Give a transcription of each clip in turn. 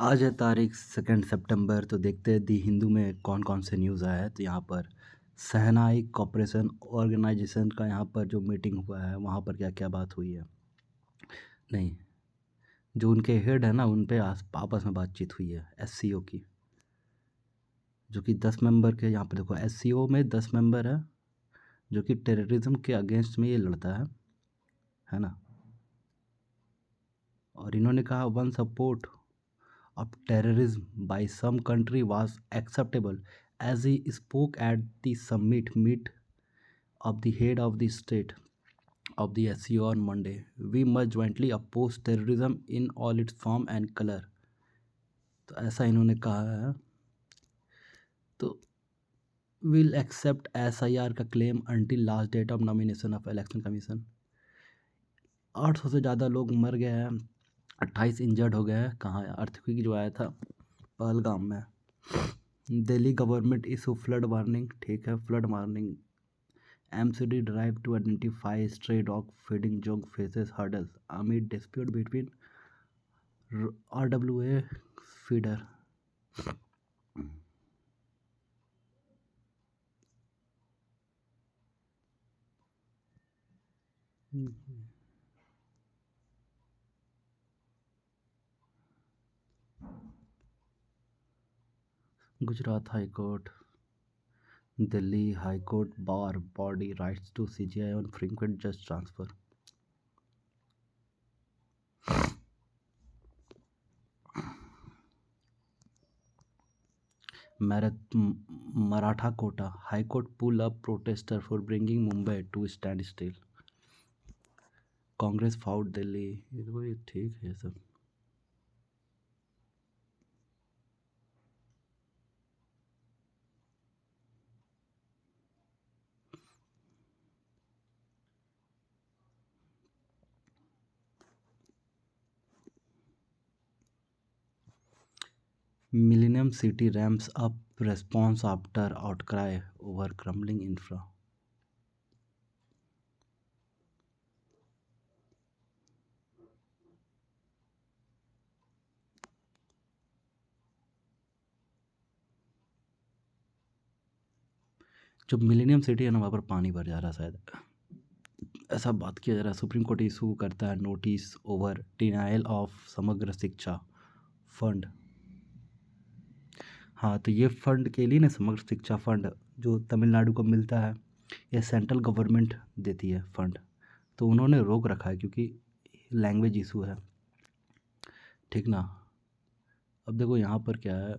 आज है तारीख 2 सितंबर। तो देखते हैं दी हिंदू में कौन कौन से न्यूज़ आया है। तो यहाँ पर सहनाई कॉपरेशन ऑर्गेनाइजेशन का यहाँ पर जो मीटिंग हुआ है वहाँ पर क्या क्या बात हुई है। नहीं, जो उनके हेड है ना उन पे आपस में बातचीत हुई है एससीओ की, जो कि 10 मेंबर के। यहाँ पर देखो एससीओ में 10 मेंबर है जो कि टेररिज्म के अगेंस्ट में ये लड़ता है ना। और इन्होंने कहा one support of terrorism by some country was acceptable as he spoke at the summit meet of the head of the state of the SCO on Monday. We must jointly oppose terrorism in all its form and color. तो ऐसा इन्होंने कहा है। तो will accept SIR का claim until last date of nomination of election commission। 800 से ज़्यादा लोग मर गए हैं, 28 इंजर्ड हो गए हैं। कहाँ अर्थक्वेक जो आया था पहलगाम में। Delhi government issue flood warning, ठीक है flood warning. MCD drive to identify stray dog feeding jog faces hurdles amid dispute between RWA feeder। Gujarat high court, Delhi high court bar body writes to CGI on frequent जज transfer. Maratha quota high court pull up protester for bringing Mumbai to standstill. Congress fought Delhi, ये तो भाई ठीक है सब। Millennium City ramps up response after outcry over crumbling infra। जो millennium city है ना वहाँ पर पानी भर जा रहा है शायद, ऐसा बात किया जा रहा है। सुप्रीम कोर्ट इशू करता है नोटिस ओवर डिनायल ऑफ समग्र शिक्षा फंड। हाँ, तो ये फंड के लिए ना समग्र शिक्षा फंड जो तमिलनाडु को मिलता है, ये सेंट्रल गवर्नमेंट देती है फंड। तो उन्होंने रोक रखा है क्योंकि लैंग्वेज इशू है, ठीक ना। अब देखो यहाँ पर क्या है,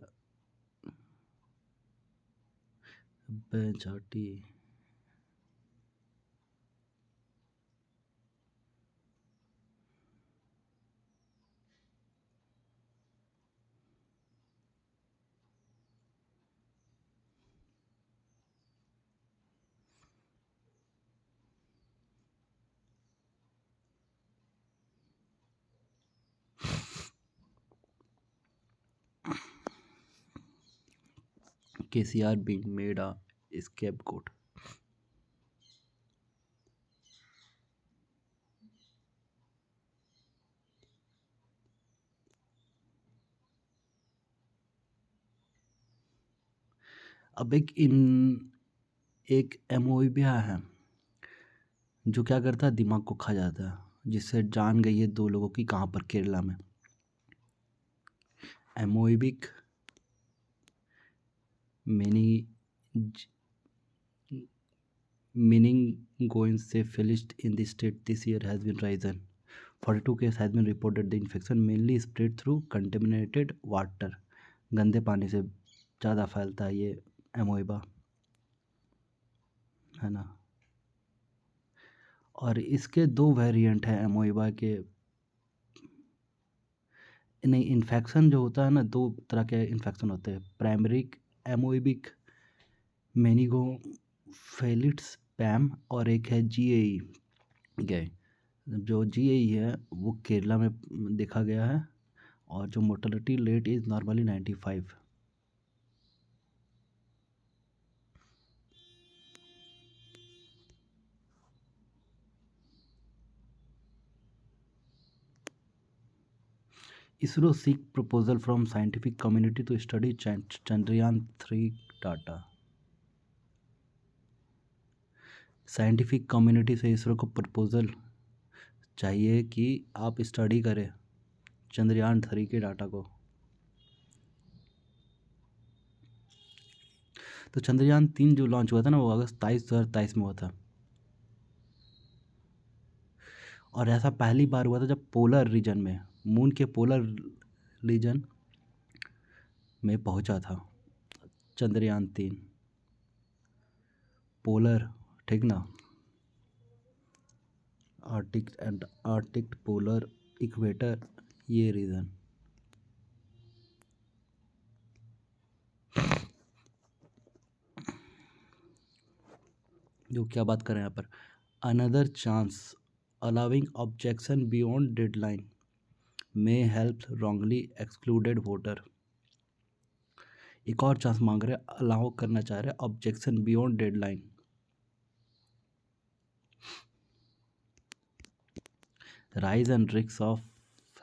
बेचाटी KCR being made a scapegoat। अब एक MOE भी आया है जो क्या करता है, दिमाग को खा जाता है, जिससे जान गई है 2 लोगों की कहाँ पर, केरला में। Amoebic meningoencephalist in the state this year has been risen। 42 cases has been reported। The infection mainly spread through contaminated water। गंदे पानी से ज़्यादा फैलता है ये एमोइबा, है ना। और इसके 2 वेरिएंट हैं एमोइबा के। नहीं, इन्फेक्शन जो होता है ना, 2 तरह के इन्फेक्शन होते हैं। प्राइमरी एमोइबिक मेनिगोफेलिट्स पैम, और एक है GAE गए। जो GAE है वो केरला में देखा गया है, और जो mortality rate is normally 95। ISRO seek proposal from scientific community to study Chandrayaan 3 data. Scientific community से इसरो को प्रपोजल चाहिए कि आप स्टडी करें चंद्रयान 3 के डाटा को। तो चंद्रयान 3 जो लॉन्च हुआ था ना, वो अगस्त 23 2023 में हुआ था। और ऐसा पहली बार हुआ था जब पोलर रीजन में, मून के पोलर रीजन में पहुंचा था चंद्रयान 3। पोलर, ठीक ना, आर्टिक पोलर इक्वेटर, ये रीजन। जो क्या बात करें यहाँ पर, another chance allowing objection beyond deadline may help wrongly excluded voter. एक और चांस मांग रहे, अलाउ करना चाह रहे objection beyond deadline. Rise and risk of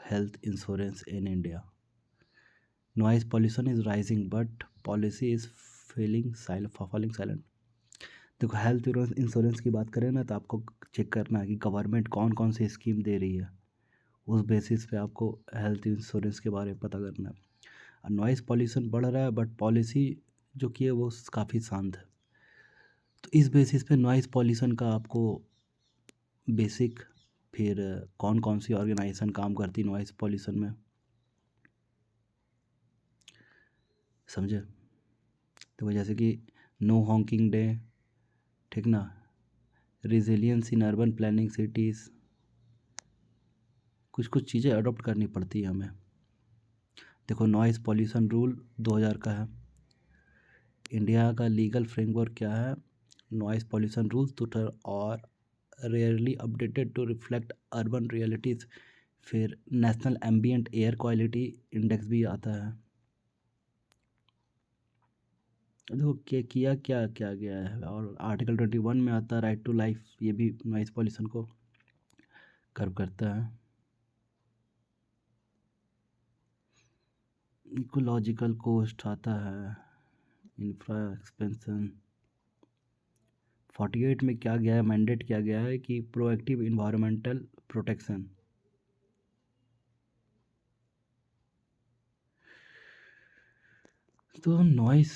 health insurance in India. Noise pollution is rising but policy is falling silent. देखो, health insurance की बात करें ना, तो आपको चेक करना है कि गवर्नमेंट कौन कौन सी स्कीम दे रही है, उस बेसिस पे आपको हेल्थ इंश्योरेंस के बारे में पता करना है। नॉइज़ पॉल्यूशन बढ़ रहा है बट पॉलिसी जो की है वो काफ़ी शांत है। तो इस बेसिस पे नॉइज़ पॉल्यूशन का आपको बेसिक, फिर कौन कौन सी ऑर्गेनाइजेशन काम करती नॉइज़ पॉल्यूशन में, समझे। तो जैसे कि नो हॉकिंग डे, ठीक ना, resilience in urban planning cities, कुछ कुछ चीज़ें अडॉप्ट करनी पड़ती है हमें। देखो, नॉइज़ पॉल्यूशन रूल 2000 का है। इंडिया का लीगल फ्रेमवर्क क्या है, नॉइज़ पॉल्यूशन रूल्स तो और rarely updated to reflect urban realities. फिर national ambient air quality index भी आता है। देखो क्या क्या क्या गया है, और आर्टिकल 21 में आता है राइट टू लाइफ, ये भी नॉइज़ पॉल्यूशन को कर्व करता है। इकोलॉजिकल कोस्ट आता है, इंफ्रा एक्सपेंशन। 48 में क्या गया है, मैंडेट क्या गया है कि प्रोएक्टिव इन्वायरमेंटल प्रोटेक्शन। तो नॉइस,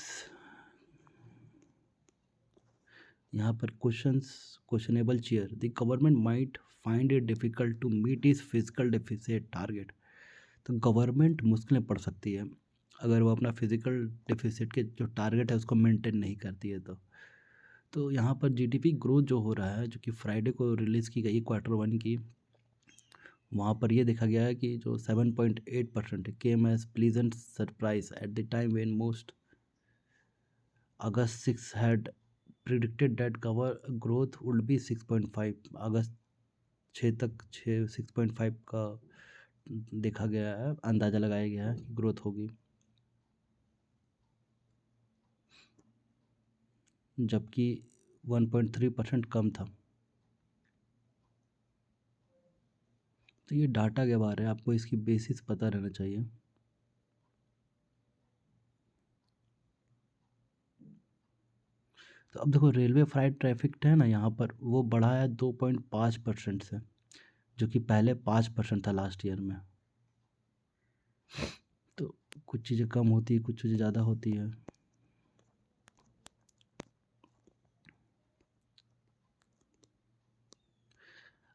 यहाँ पर questionable chair, the government might find it difficult to meet its physical deficit target. तो गवर्नमेंट मुश्किलें पड़ सकती है अगर वो अपना फिजिकल डेफिसिट के जो टारगेट है उसको मेंटेन नहीं करती है। तो यहाँ पर जीडीपी ग्रोथ जो हो रहा है, जो कि फ्राइडे को रिलीज़ की गई Q1 की, वहाँ पर ये देखा गया है कि जो 7.8% came as pleasant surprise at the time when most August 6 had predicted that cover growth would be 6.5। अगस्त 6 का देखा गया है, अंदाज़ा लगाया गया है कि ग्रोथ होगी, जबकि 1.3% कम था। तो ये डाटा के बारे में आपको इसकी बेसिस पता रहना चाहिए। तो अब देखो, रेलवे फ्राइट ट्रैफिक है ना, यहाँ पर वो बढ़ा है 2.5% से, जो कि पहले 5% था लास्ट ईयर में। तो कुछ चीज़ें कम होती है, कुछ चीज़ें ज़्यादा होती है।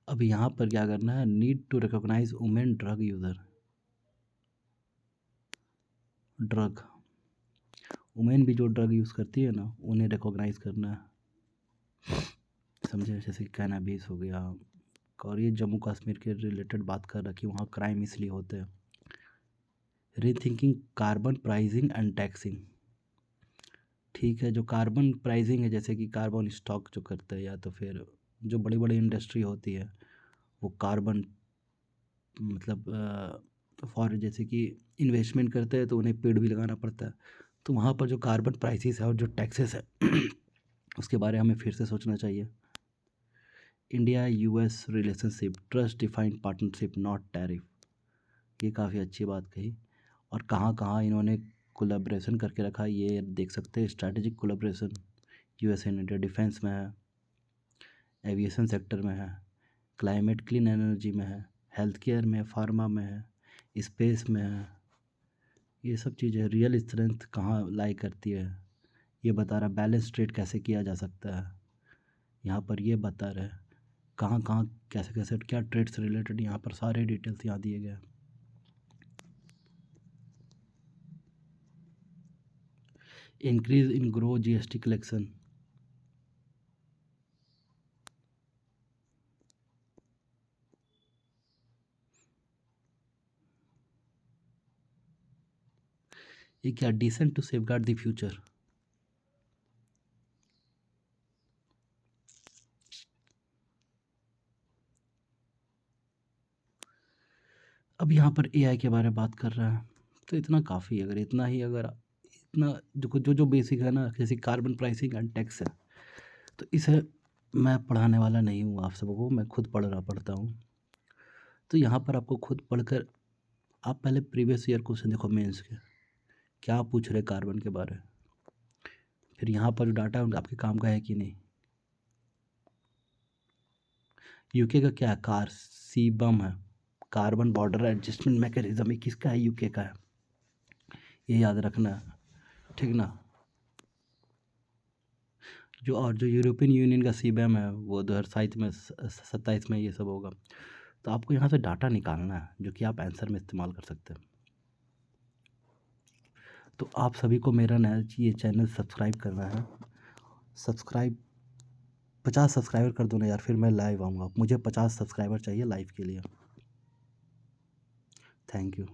अब यहाँ पर क्या करना है, need to recognise women drug user. Drug, women भी जो ड्रग यूज़ करती है ना, उन्हें रिकॉग्नाइज करना है, समझे। जैसे कैनाबीस हो गया, और ये जम्मू कश्मीर के रिलेटेड बात कर रहा कि वहाँ क्राइम इसलिए होते हैं। Rethinking carbon pricing and taxing, ठीक है, जो कार्बन प्राइसिंग है, जैसे कि कार्बन स्टॉक जो करते हैं, या तो फिर जो बड़ी बड़ी इंडस्ट्री होती है वो कार्बन, मतलब फॉर जैसे कि इन्वेस्टमेंट करते हैं तो उन्हें पेड़ भी लगाना पड़ता है। तो वहाँ पर जो कार्बन प्राइसेस है और जो टैक्सेस है उसके बारे में हमें फिर से सोचना चाहिए। India US relationship, trust defined partnership not tariff. ये काफ़ी अच्छी बात कही। और कहाँ कहाँ इन्होंने कोलैबोरेशन करके रखा है ये देख सकते हैं। Strategic collaboration US and India defence में है, एविएशन सेक्टर में है, क्लाइमेट क्लीन एनर्जी में है, हेल्थ केयर में, फार्मा में है, स्पेस में है। ये सब चीज़ें रियल स्ट्रेंथ कहाँ लाई करती है ये बता रहा। बैलेंस ट्रेड कैसे किया जा सकता है यहाँ पर ये बता रहे। कहाँ कहाँ कैसे कैसे क्या ट्रेड से रिलेटेड यहाँ पर सारे डिटेल्स यहाँ दिए गए हैं। Increase in grow GST collection. ये क्या decent to safeguard the future. अब यहाँ पर एआई के बारे में बात कर रहा है तो इतना काफ़ी है। अगर इतना ही अगर इतना जो जो बेसिक है ना, जैसे कार्बन प्राइसिंग एंड टैक्स है, तो इसे मैं पढ़ाने वाला नहीं हूँ आप सबको, मैं खुद पढ़ता हूँ। तो यहाँ पर आपको खुद पढ़कर आप पहले प्रीवियस ईयर क्वेश्चन देखो मेंस के, क्या पूछ रहे कार्बन के बारे में, फिर यहाँ पर जो डाटा है आपके काम का है कि नहीं। यूके का क्या है, सीबम है, कार्बन बॉर्डर एडजस्टमेंट मैकेनिज्म, ये किसका है, यूके का है, ये याद रखना है, ठीक ना। जो यूरोपियन यूनियन का सीबैम है वो 2027 में 27 में ये सब होगा। तो आपको यहाँ से डाटा निकालना है जो कि आप आंसर में इस्तेमाल कर सकते हैं। तो आप सभी को मेरा नया ये चैनल सब्सक्राइब करना है। सब्सक्राइब 50 सब्सक्राइबर कर दो ना यार, फिर मैं लाइव आऊँगा। मुझे 50 सब्सक्राइबर चाहिए लाइव के लिए। Thank you.